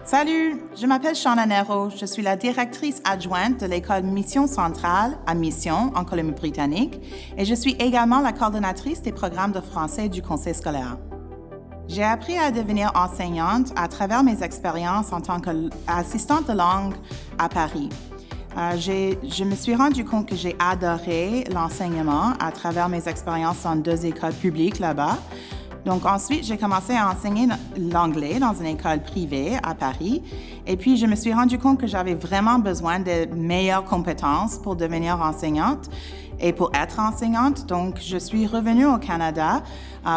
Salut, je m'appelle Shauna Nero, je suis la directrice adjointe de l'école Mission Centrale à Mission en Colombie-Britannique et je suis également la coordonnatrice des programmes de français du conseil scolaire. J'ai appris à devenir enseignante à travers mes expériences en tant qu'assistante de langue à Paris. Je me suis rendu compte que j'ai adoré l'enseignement à travers mes expériences dans 2 écoles publiques là-bas. Donc ensuite, j'ai commencé à enseigner l'anglais dans une école privée à Paris. Et puis, je me suis rendu compte que j'avais vraiment besoin de meilleures compétences pour devenir enseignante et pour être enseignante. Donc, je suis revenue au Canada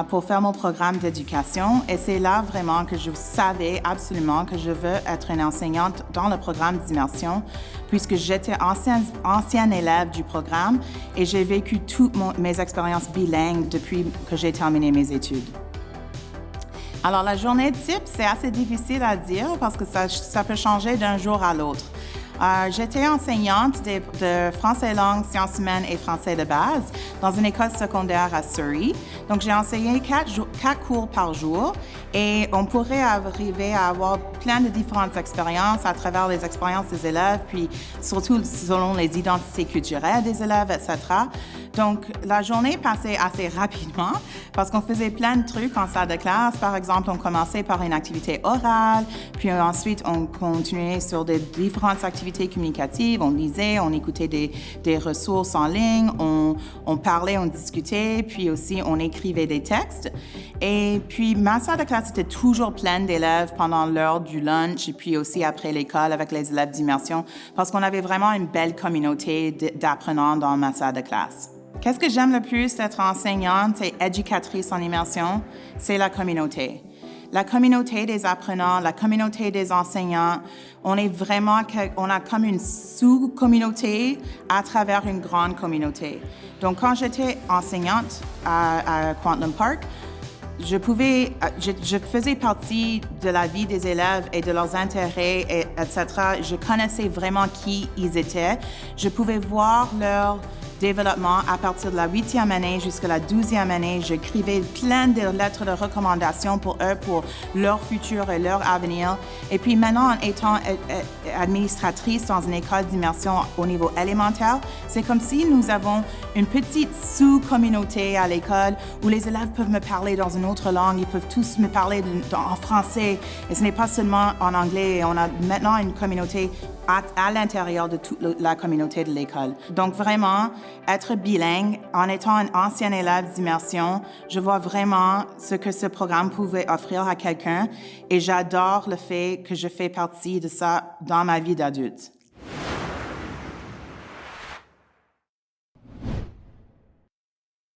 pour faire mon programme d'éducation. Et c'est là vraiment que je savais absolument que je veux être une enseignante dans le programme d'immersion, puisque j'étais ancienne élève du programme et j'ai vécu toutes mes expériences bilingues depuis que j'ai terminé mes études. Alors, la journée type, c'est assez difficile à dire parce que ça peut changer d'un jour à l'autre. J'étais enseignante de français langue, sciences humaines et français de base dans une école secondaire à Surrey. Donc, j'ai enseigné 4 cours par jour et on pourrait arriver à avoir plein de différentes expériences à travers les expériences des élèves, puis surtout selon les identités culturelles des élèves, etc. Donc, la journée passait assez rapidement parce qu'on faisait plein de trucs en salle de classe. Par exemple, on commençait par une activité orale, puis ensuite, on continuait sur des différentes activités communicatives. On lisait, on écoutait des ressources en ligne, on parlait, on discutait, puis aussi, on écrivait des textes. Et puis, ma salle de classe était toujours pleine d'élèves pendant l'heure du lunch et puis aussi après l'école avec les élèves d'immersion parce qu'on avait vraiment une belle communauté d'apprenants dans ma salle de classe. Qu'est-ce que j'aime le plus d'être enseignante et éducatrice en immersion? C'est la communauté. La communauté des apprenants, la communauté des enseignants, on a comme une sous-communauté à travers une grande communauté. Donc, quand j'étais enseignante à Kwantlen Park, je faisais partie de la vie des élèves et de leurs intérêts, etc. Je connaissais vraiment qui ils étaient. Je pouvais voir leur développement à partir de la 8e année jusqu'à la 12e année. J'écrivais plein de lettres de recommandation pour eux, pour leur futur et leur avenir. Et puis maintenant, en étant administratrice dans une école d'immersion au niveau élémentaire, c'est comme si nous avons une petite sous-communauté à l'école où les élèves peuvent me parler dans une autre langue, ils peuvent tous me parler en français. Et ce n'est pas seulement en anglais. On a maintenant une communauté à l'intérieur de toute la communauté de l'école. Donc vraiment, être bilingue, en étant un ancien élève d'immersion, je vois vraiment ce que ce programme pouvait offrir à quelqu'un et j'adore le fait que je fais partie de ça dans ma vie d'adulte.